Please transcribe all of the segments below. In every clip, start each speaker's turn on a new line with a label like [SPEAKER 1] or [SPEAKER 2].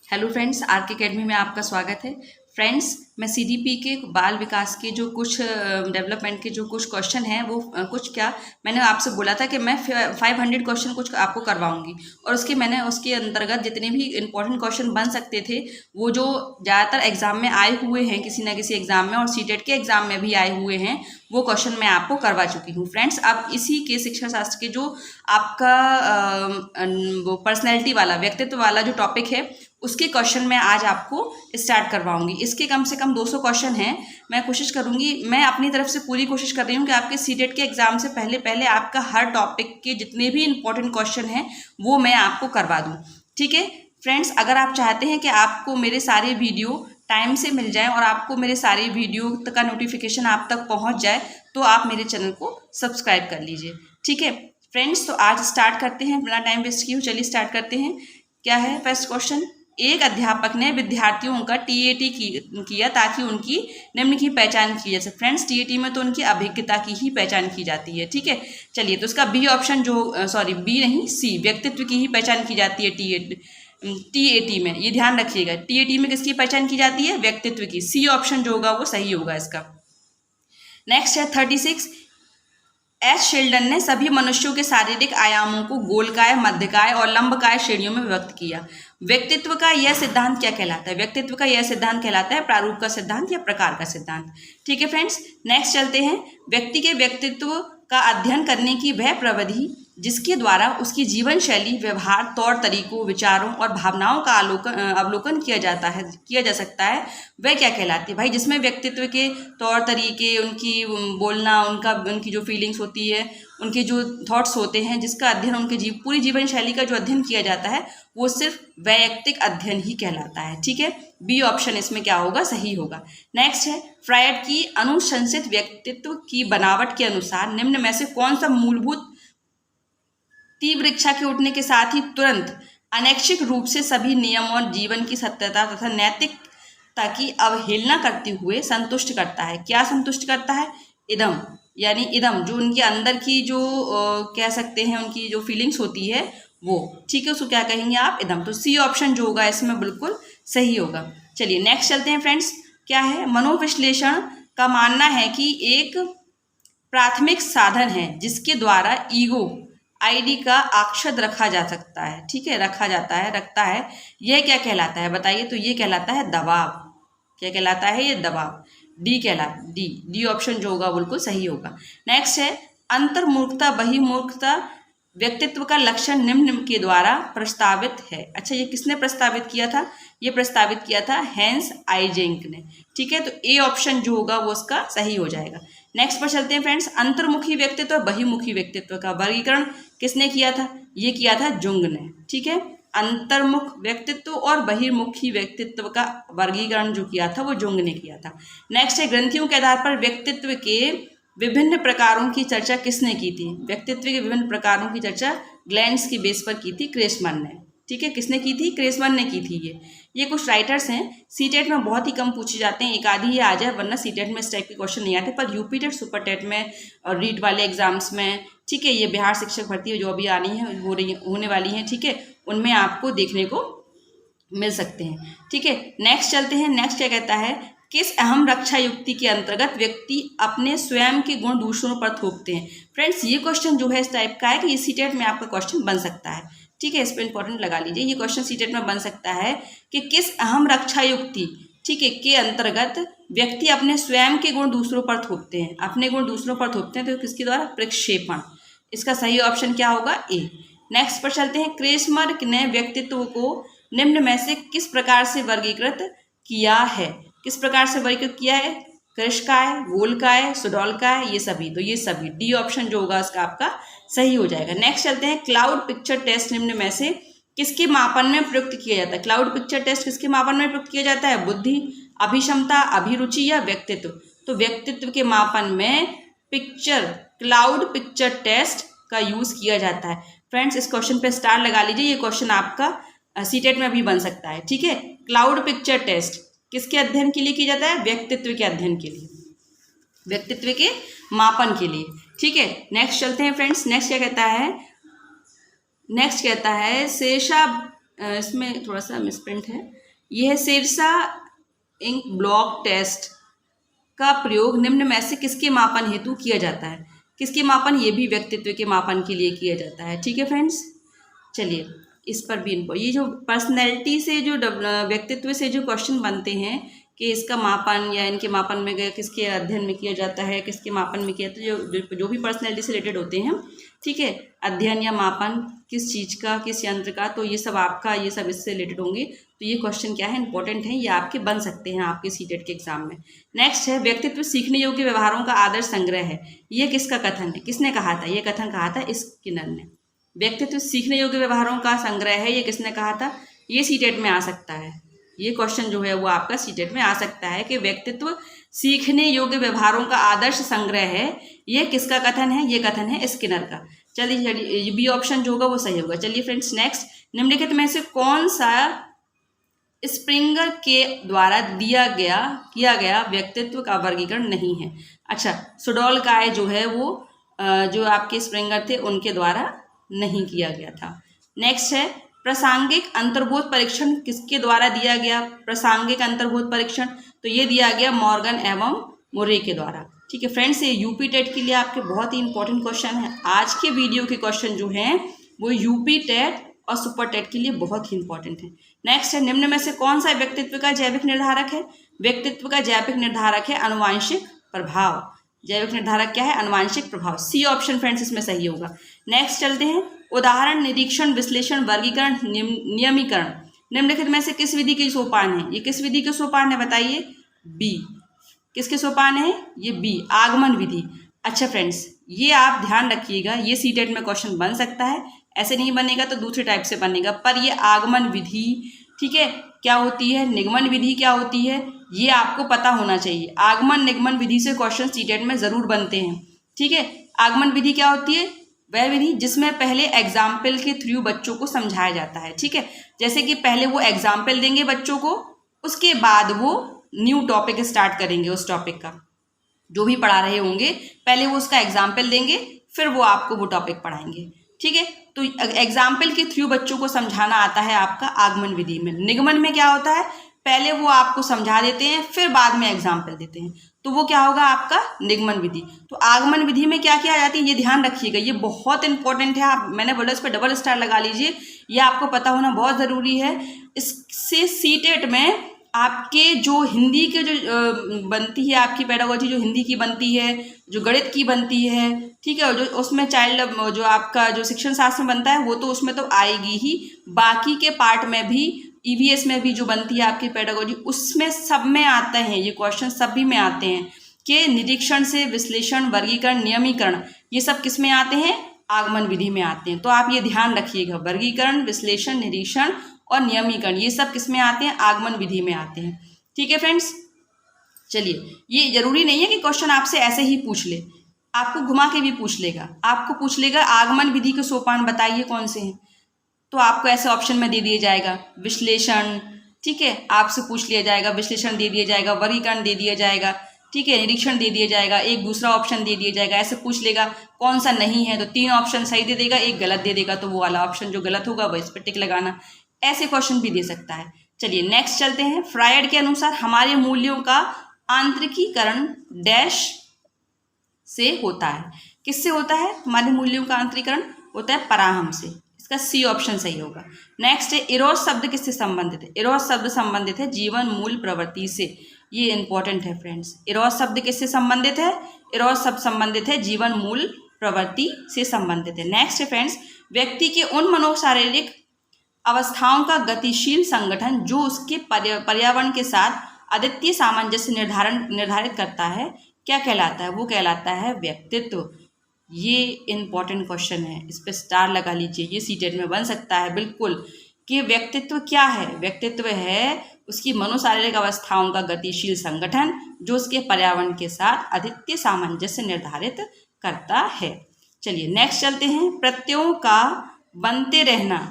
[SPEAKER 1] Hello friends, are के academy में आपका स्वागत है। फ्रेंड्स, मैं सीडीपी के बाल विकास के जो कुछ डेवलपमेंट के जो कुछ क्वेश्चन हैं वो कुछ क्या मैंने आपसे बोला था कि मैं 500 क्वेश्चन कुछ आपको करवाऊंगी और मैंने उसके अंतर्गत जितने भी इंपॉर्टेंट क्वेश्चन बन सकते थे वो जो ज़्यादातर एग्जाम में आए हुए हैं किसी ना किसी एग्जाम में और सीटेट के एग्जाम में भी आए हुए हैं वो क्वेश्चन मैं आपको करवा चुकी हूँ। फ्रेंड्स, अब इसी के शिक्षा शास्त्र के जो आपका वो पर्सनैलिटी वाला व्यक्तित्व वाला जो टॉपिक है उसके क्वेश्चन मैं आज आपको स्टार्ट करवाऊंगी। इसके कम से कम 200 क्वेश्चन हैं। मैं कोशिश करूंगी, मैं अपनी तरफ से पूरी कोशिश कर रही हूँ कि आपके सीटेट के एग्जाम से पहले पहले आपका हर टॉपिक के जितने भी इंपॉर्टेंट क्वेश्चन हैं वो मैं आपको करवा दूँ। ठीक है फ्रेंड्स, अगर आप चाहते हैं कि आपको मेरे सारे वीडियो टाइम से मिल जाए और आपको मेरे सारे वीडियो का नोटिफिकेशन आप तक पहुँच जाए तो आप मेरे चैनल को सब्सक्राइब कर लीजिए। ठीक है फ्रेंड्स, तो आज स्टार्ट करते हैं, बिना टाइम वेस्ट किए चलिए स्टार्ट करते हैं। क्या है फर्स्ट क्वेश्चन? एक अध्यापक ने विद्यार्थियों का टीएटी किया ताकि उनकी निम्न की पहचान की जाए। फ्रेंड्स, टीएटी में तो उनकी अभिज्ञता की ही पहचान की जाती है। ठीक है, चलिए तो इसका बी ऑप्शन बी नहीं सी, व्यक्तित्व की ही पहचान की जाती है टीएटी में। ये ध्यान रखिएगा, टीएटी में किसकी पहचान की जाती है? व्यक्तित्व की। सी ऑप्शन जो होगा वो सही होगा इसका। नेक्स्ट है 36। एच शेल्डन ने सभी मनुष्यों के शारीरिक आयामों को गोलकाय, मध्यकाय और लंबकाय श्रेणियों में व्यक्त किया। व्यक्तित्व का यह सिद्धांत क्या कहलाता है? व्यक्तित्व का यह सिद्धांत कहलाता है प्रारूप का सिद्धांत या प्रकार का सिद्धांत। ठीक है फ्रेंड्स, नेक्स्ट चलते हैं। व्यक्ति के व्यक्तित्व का अध्ययन करने की वह प्रविधि जिसके द्वारा उसकी जीवन शैली, व्यवहार, तौर तरीकों, विचारों और भावनाओं का अवलोकन किया जा सकता है, वह क्या कहलाती है? भाई, जिसमें व्यक्तित्व के तौर तरीके, उनकी बोलना, उनकी जो फीलिंग्स होती है, उनके जो थॉट्स होते हैं, जिसका अध्ययन उनके पूरी जीवन शैली का जो अध्ययन किया जाता है वो सिर्फ वैयक्तिक अध्ययन ही कहलाता है। ठीक है, बी ऑप्शन इसमें क्या होगा? सही होगा। नेक्स्ट है, फ्रायड की अनुशंसित व्यक्तित्व की बनावट के अनुसार निम्न में से कौन सा मूलभूत तीव्र इच्छा के उठने के साथ ही तुरंत अनैच्छिक रूप से सभी नियम और जीवन की सत्यता तथा नैतिकता की अवहेलना करते हुए संतुष्ट करता है? क्या संतुष्ट करता है? इदम, यानी इदम जो उनके अंदर की जो कह सकते हैं उनकी जो फीलिंग्स होती है वो। ठीक है, उसको क्या कहेंगे आप? इदम। तो सी ऑप्शन जो होगा इसमें बिल्कुल सही होगा। चलिए नेक्स्ट चलते हैं फ्रेंड्स। क्या है? मनोविश्लेषण का मानना है कि एक प्राथमिक साधन है जिसके द्वारा ईगो आईडी का अक्षत रखा जा सकता है। ठीक है, रखता है। यह क्या कहलाता है बताइए? तो ये कहलाता है दबाव। क्या कहलाता है? ये दबाव। डी ऑप्शन जो होगा बिल्कुल सही होगा। नेक्स्ट है, अंतर्मूर्खता बहिर्मुखता व्यक्तित्व का लक्षण निम्न के द्वारा प्रस्तावित है। अच्छा, ये किसने प्रस्तावित किया था? ये प्रस्तावित किया था हैंस आइजेंक ने। ठीक है, तो ए ऑप्शन जो होगा वो उसका सही हो जाएगा। नेक्स्ट पर चलते हैं फ्रेंड्स। अंतर्मुखी व्यक्तित्व और बहिर्मुखी व्यक्तित्व का वर्गीकरण किसने किया था? ये किया था जुंग ने। ठीक है, अंतर्मुख व्यक्तित्व और बहिर्मुखी व्यक्तित्व का वर्गीकरण जो किया था वो जुंग ने किया था। नेक्स्ट है, ग्रंथियों के आधार पर व्यक्तित्व के विभिन्न प्रकारों की चर्चा किसने की थी? व्यक्तित्व के विभिन्न प्रकारों की चर्चा ग्लैंड्स की बेस पर की थी क्रेसमैन ने। ठीक है, किसने की थी? क्रेसमैन ने की थी। ये कुछ राइटर्स हैं, सीटेट में बहुत ही कम पूछे जाते हैं, एक आधी ही आ जाए, वरना सीटेट में इस टाइप के क्वेश्चन नहीं आते, पर यूपी टेट, सुपर टेट में और रीट वाले एग्जाम्स में, ठीक है, ये बिहार शिक्षक भर्ती जो अभी आनी है होने वाली है, ठीक है, उनमें आपको देखने को मिल सकते हैं। ठीक है, नेक्स्ट चलते हैं। नेक्स्ट क्या कहता है? किस अहम रक्षा युक्ति के अंतर्गत व्यक्ति अपने स्वयं के गुण दूसरों पर थोपते हैं? फ्रेंड्स, ये क्वेश्चन जो है इस टाइप का है कि ये सीटेट में आपका क्वेश्चन बन सकता है। ठीक है, इस पर इंपॉर्टेंट लगा लीजिए, ये क्वेश्चन सीटेट में बन सकता है कि किस अहम रक्षा युक्ति, ठीक है, के अंतर्गत व्यक्ति अपने स्वयं के गुण दूसरों पर थोपते हैं। अपने गुण दूसरों पर थोपते हैं तो किसके द्वारा? प्रक्षेपण। इसका सही ऑप्शन क्या होगा? ए। नेक्स्ट पर चलते हैं। क्रेसमर ने व्यक्तित्व को निम्न में से किस प्रकार से वर्गीकृत किया है? किस प्रकार से वर्गीकृत किया है? कृशकाय, गोलकाय, सुडौलकाय, ये सभी। तो ये सभी, डी ऑप्शन जो होगा इसका आपका सही हो जाएगा। नेक्स्ट चलते हैं। क्लाउड पिक्चर टेस्ट निम्न में से किसके मापन में प्रयुक्त किया जाता है? क्लाउड पिक्चर टेस्ट किसके मापन में प्रयुक्त किया जाता है? बुद्धि, अभिक्षमता, अभिरुचि या व्यक्तित्व? तो व्यक्तित्व के मापन में क्लाउड पिक्चर टेस्ट का यूज किया जाता है। फ्रेंड्स, इस क्वेश्चन पे स्टार लगा लीजिए, ये क्वेश्चन आपका सीटेट में भी बन सकता है। ठीक है, क्लाउड पिक्चर टेस्ट किसके अध्ययन के लिए किया जाता है? व्यक्तित्व के अध्ययन के लिए, व्यक्तित्व के मापन के लिए। ठीक है, नेक्स्ट चलते हैं फ्रेंड्स। नेक्स्ट क्या कहता है? नेक्स्ट कहता है, इसमें थोड़ा सा मिसप्रिंट है। यह सिरसा इंक ब्लॉक टेस्ट का प्रयोग निम्न में से किसके मापन हेतु किया जाता है? किसके मापन? ये भी व्यक्तित्व के मापन के लिए किया जाता है। ठीक है फ्रेंड्स, चलिए इस पर भी ये जो पर्सनैलिटी से जो व्यक्तित्व से जो क्वेश्चन बनते हैं कि इसका मापन या इनके मापन में गए किसके अध्ययन में किया जाता है, किसके मापन में किया, तो जो भी पर्सनैलिटी से रिलेटेड होते हैं, ठीक है, अध्ययन या मापन किस चीज़ का, किस यंत्र का, तो ये सब आपका ये सब इससे रिलेटेड होंगे। तो ये क्वेश्चन क्या है, इंपॉर्टेंट है, ये आपके बन सकते हैं आपके सीटेट के एग्जाम में। नेक्स्ट है व्यक्तित्व सीखने योग्य व्यवहारों का आदर्श संग्रह है। ये किसका कथन है, किसने कहा था? ये कथन कहा था स्किनर ने। व्यक्तित्व सीखने योग्य व्यवहारों का संग्रह है, ये किसने कहा था? ये सीटेट में आ सकता है। ये क्वेश्चन जो है वो आपका सीटेट में आ सकता है कि व्यक्तित्व सीखने योग्य व्यवहारों का आदर्श संग्रह है, ये किसका कथन है? ये कथन है स्किनर का। चलिए बी ऑप्शन जो होगा वो सही होगा। चलिए फ्रेंड्स नेक्स्ट, निम्नलिखित में से कौन सा स्प्रिंगर के द्वारा किया गया व्यक्तित्व का वर्गीकरण नहीं है? अच्छा, सुडोलकाय जो है वो जो आपके स्प्रिंगर थे उनके द्वारा नहीं किया गया था। नेक्स्ट है प्रासंगिक अंतर्बोध परीक्षण किसके द्वारा दिया गया? प्रासंगिक अंतर्बोध परीक्षण तो ये दिया गया मॉर्गन एवं मुर्रे के द्वारा। ठीक है फ्रेंड्स, ये यूपी टेट के लिए आपके बहुत ही इंपॉर्टेंट क्वेश्चन है। आज के वीडियो के क्वेश्चन जो हैं वो यूपी टेट और सुपर टेट के लिए बहुत ही इंपॉर्टेंट है। नेक्स्ट है निम्न में से कौन सा व्यक्तित्व का जैविक निर्धारक है? व्यक्तित्व का जैविक निर्धारक है अनुवांशिक प्रभाव। जैविक निर्धारक क्या है? अनुवांशिक प्रभाव। सी ऑप्शन फ्रेंड्स इसमें सही होगा। नेक्स्ट चलते हैं, उदाहरण, निरीक्षण, विश्लेषण, वर्गीकरण, नियमीकरण निम्नलिखित में से किस विधि के सोपान है? ये किस विधि के सोपान है बताइए? बी। किसके सोपान है? ये बी, आगमन विधि। अच्छा फ्रेंड्स, ये आप ध्यान रखिएगा, ये सीटेट में क्वेश्चन बन सकता है, ऐसे नहीं बनेगा तो दूसरे टाइप से बनेगा, पर ये आगमन विधि, ठीक है, क्या होती है, निगमन विधि क्या होती है, ये आपको पता होना चाहिए। आगमन निगमन विधि से क्वेश्चन सीटेट में जरूर बनते हैं। ठीक है, आगमन विधि क्या होती है? वह विधि जिसमें पहले एग्जाम्पल के थ्रू बच्चों को समझाया जाता है। ठीक है, जैसे कि पहले वो एग्जाम्पल देंगे बच्चों को, उसके बाद वो न्यू टॉपिक स्टार्ट करेंगे, उस टॉपिक का जो भी पढ़ा रहे होंगे पहले वो उसका एग्जाम्पल देंगे, फिर वो आपको वो टॉपिक पढ़ाएंगे। ठीक है, तो एग्जाम्पल के थ्रू बच्चों को समझाना आता है आपका आगमन विधि में। निगमन में क्या होता है? पहले वो आपको समझा देते हैं, फिर बाद में एग्जाम्पल देते हैं, तो वो क्या होगा आपका निगमन विधि। तो आगमन विधि में क्या क्या आ जाती है ये ध्यान रखिएगा, ये बहुत इंपॉर्टेंट है। आप, मैंने बोला इस पर डबल स्टार लगा लीजिए, ये आपको पता होना बहुत ज़रूरी है। इससे सीटेट में आपके जो हिंदी के जो बनती है आपकी पेडागोजी, जो हिंदी की बनती है, जो गणित की बनती है, ठीक है, जो उसमें चाइल्ड जो आपका जो शिक्षण शास्त्र में बनता है वो तो उसमें तो आएगी ही, बाकी के पार्ट में भी ईवीएस में भी जो बनती है आपकी पेडागोजी, उसमें सब में आते हैं ये क्वेश्चन, सभी में आते हैं कि निरीक्षण से विश्लेषण, वर्गीकरण, नियमीकरण, ये सब किस में आते हैं? आगमन विधि में आते हैं। तो आप ये ध्यान रखिएगा, वर्गीकरण, विश्लेषण, निरीक्षण और नियमीकरण ये सब किस में आते हैं? आगमन विधि में आते हैं। ठीक है फ्रेंड्स, चलिए, ये जरूरी नहीं है कि क्वेश्चन आपसे ऐसे ही पूछ ले, आपको घुमा के भी पूछ लेगा। आपको पूछ लेगा आगमन विधि के सोपान बताइए कौन से हैं, तो आपको ऐसे ऑप्शन में दे दिया जाएगा विश्लेषण, ठीक है, आपसे पूछ लिया जाएगा, विश्लेषण दे दिया जाएगा, वर्गीकरण दे दिया जाएगा, ठीक है, निरीक्षण दे दिया जाएगा, एक दूसरा ऑप्शन दे दिया जाएगा, ऐसे पूछ लेगा कौन सा नहीं है तो 3 ऑप्शन सही दे देगा, एक गलत दे देगा, तो वो वाला ऑप्शन जो गलत होगा वह इस पर टिक लगाना, ऐसे क्वेश्चन भी दे सकता है। चलिए नेक्स्ट चलते हैं, फ्रायड के अनुसार हमारे मूल्यों का आंतरिकीकरण डैश से होता है। किससे होता है? हमारे मूल्यों का आंतरिकीकरण होता है पराहम से, इसका सी ऑप्शन सही होगा। नेक्स्ट है इरोस शब्द किससे संबंधित है? इरोस शब्द संबंधित है जीवन मूल प्रवृत्ति से, ये इंपॉर्टेंट है फ्रेंड्स। इरोस शब्द किससे संबंधित है? इरोस शब्द संबंधित है जीवन मूल प्रवृत्ति से संबंधित है। नेक्स्ट है फ्रेंड्स, व्यक्ति के उन मनोशारीरिक अवस्थाओं का गतिशील संगठन जो उसके पर्यावरण के साथ अद्वितीय सामंजस्य निर्धारित करता है, क्या कहलाता है? वो कहलाता है व्यक्तित्व। ये इंपॉर्टेंट क्वेश्चन है, इस पर स्टार लगा लीजिए, ये सीटेट में बन सकता है बिल्कुल। कि व्यक्तित्व क्या है? व्यक्तित्व है उसकी मनोशारीरिक अवस्थाओं का गतिशील संगठन जो उसके पर्यावरण के साथ अद्वितीय सामंजस्य निर्धारित करता है। चलिए नेक्स्ट चलते हैं, प्रत्ययों का बनते रहना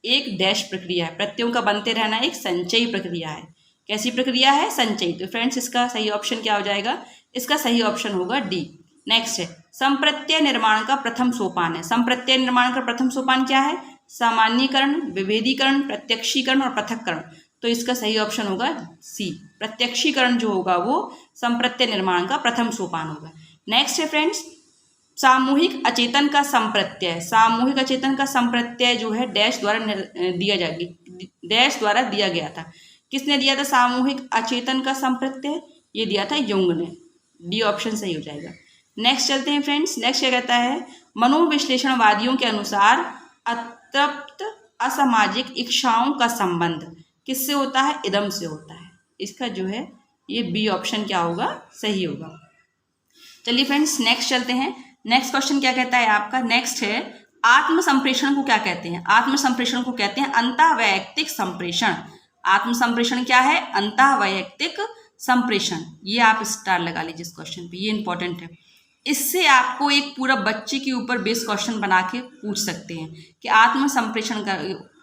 [SPEAKER 1] एक डैश प्रक्रिया है। प्रत्ययों का बनते रहना एक संचयी प्रक्रिया है। कैसी प्रक्रिया है? संचयी। तो फ्रेंड्स इसका सही ऑप्शन क्या हो जाएगा? इसका सही ऑप्शन होगा डी। नेक्स्ट है, संप्रत्यय निर्माण का प्रथम सोपान है। संप्रत्यय निर्माण का प्रथम सोपान क्या है? सामान्यीकरण, विभेदीकरण, प्रत्यक्षीकरण और पृथक्करण। तो इसका सही ऑप्शन होगा सी, प्रत्यक्षीकरण जो होगा वो संप्रत्यय निर्माण का प्रथम सोपान होगा। नेक्स्ट है फ्रेंड्स, सामूहिक अचेतन का संप्रत्यय। सामूहिक अचेतन का संप्रत्यय जो है डैश द्वारा डैश द्वारा दिया गया था। किसने दिया था सामूहिक अचेतन का संप्रत्यय? ये दिया था युंग ने। डी ऑप्शन सही हो जाएगा। नेक्स्ट चलते हैं फ्रेंड्स। नेक्स्ट क्या कहता है, मनोविश्लेषणवादियों के अनुसार अतृप्त असामाजिक इच्छाओं का संबंध किससे होता है? इदम से होता है। इसका जो है ये बी ऑप्शन क्या होगा? सही होगा। चलिए फ्रेंड्स नेक्स्ट चलते हैं। नेक्स्ट क्वेश्चन क्या कहता है आपका? नेक्स्ट है, आत्म संप्रेषण को क्या कहते हैं? आत्म संप्रेषण को कहते हैं अंतःवैयक्तिक संप्रेषण। आत्म संप्रेषण क्या है? अंतःवैयक्तिक संप्रेषण। ये आप स्टार लगा लीजिए इस क्वेश्चन पे, ये इंपॉर्टेंट है। इससे आपको एक पूरा बच्चे के ऊपर बेस क्वेश्चन बना के पूछ सकते हैं कि आत्म संप्रेषण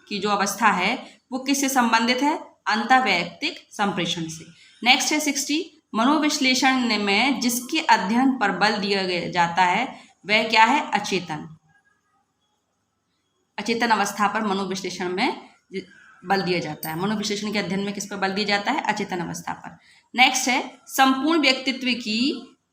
[SPEAKER 1] की जो अवस्था है वो किससे संबंधित है? अंतःवैयक्तिक संप्रेषण से। नेक्स्ट है 60, मनोविश्लेषण में जिसके अध्ययन पर बल दिया जाता है वह क्या है? अचेतन। अचेतन अवस्था पर मनोविश्लेषण में बल दिया जाता है। मनोविश्लेषण के अध्ययन में किस पर बल दिया जाता है? अचेतन अवस्था पर। नेक्स्ट है, संपूर्ण व्यक्तित्व की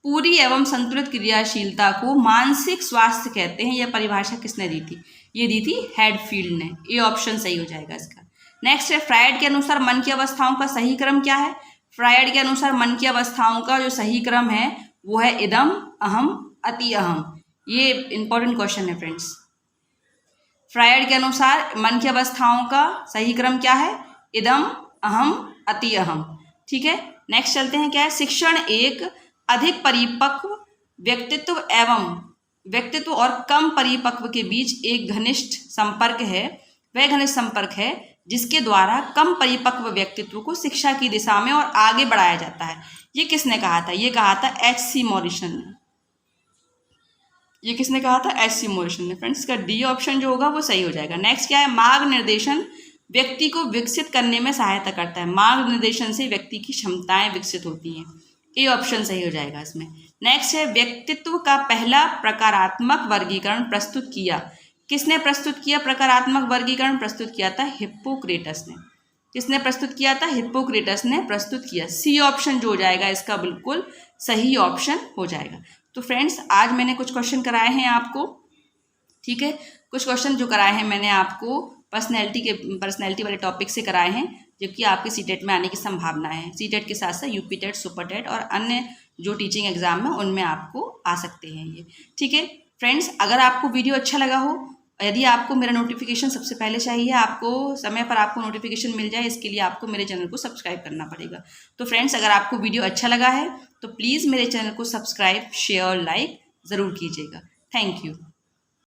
[SPEAKER 1] पूरी एवं संतुलित क्रियाशीलता को मानसिक स्वास्थ्य कहते हैं। यह परिभाषा किसने दी थी? ये दी थी हेडफील्ड ने। ये ऑप्शन सही हो जाएगा इसका। नेक्स्ट है, फ्रायड के अनुसार मन की अवस्थाओं का सही क्रम क्या है? फ्रायड के अनुसार मन की अवस्थाओं का जो सही क्रम है वो है इदम, अहम, अति अहम। ये इंपॉर्टेंट क्वेश्चन है फ्रेंड्स। फ्रायड के अनुसार मन की अवस्थाओं का सही क्रम क्या है? इदम, अहम, अति अहम। ठीक है, नेक्स्ट चलते हैं। क्या है? शिक्षण एक अधिक परिपक्व व्यक्तित्व और कम परिपक्व के बीच एक घनिष्ठ संपर्क है। वह घनिष्ठ संपर्क है जिसके द्वारा कम परिपक्व व्यक्तित्व को शिक्षा की दिशा में और आगे बढ़ाया जाता है। ये किसने कहा था? ये कहा था H.C. मॉरिसन ने। ये किसने कहा था? H.C. मॉरिसन ने। फ्रेंड्स इसका डी ऑप्शन जो होगा वो सही हो जाएगा। नेक्स्ट क्या है? मार्ग निर्देशन व्यक्ति को विकसित करने में सहायता करता है। मार्ग निर्देशन से व्यक्ति की क्षमताएं विकसित होती हैं। ए ऑप्शन सही हो जाएगा इसमें। नेक्स्ट है, व्यक्तित्व का पहला प्रकारात्मक वर्गीकरण प्रस्तुत किया। किसने प्रस्तुत किया? प्रकारात्मक वर्गीकरण प्रस्तुत किया था हिप्पोक्रेटस ने। किसने प्रस्तुत किया था? हिप्पोक्रेटस ने प्रस्तुत किया। सी ऑप्शन जो हो जाएगा इसका बिल्कुल सही ऑप्शन हो जाएगा। तो फ्रेंड्स आज मैंने कुछ क्वेश्चन कराए हैं आपको। ठीक है, कुछ क्वेश्चन जो कराए हैं मैंने आपको पर्सनैलिटी वाले टॉपिक से कराए हैं, जबकि आपके सीटेट में आने की संभावना है। सीटेट के साथ साथ यूपी टेट, सुपर टेट और अन्य जो टीचिंग एग्जाम है उनमें आपको आ सकते हैं ये। ठीक है फ्रेंड्स, अगर आपको वीडियो अच्छा लगा हो, यदि आपको मेरा नोटिफिकेशन सबसे पहले चाहिए, आपको समय पर आपको नोटिफिकेशन मिल जाए, इसके लिए आपको मेरे चैनल को सब्सक्राइब करना पड़ेगा। तो फ्रेंड्स अगर आपको वीडियो अच्छा लगा है तो प्लीज़ मेरे चैनल को सब्सक्राइब, शेयर और लाइक ज़रूर कीजिएगा। Thank you.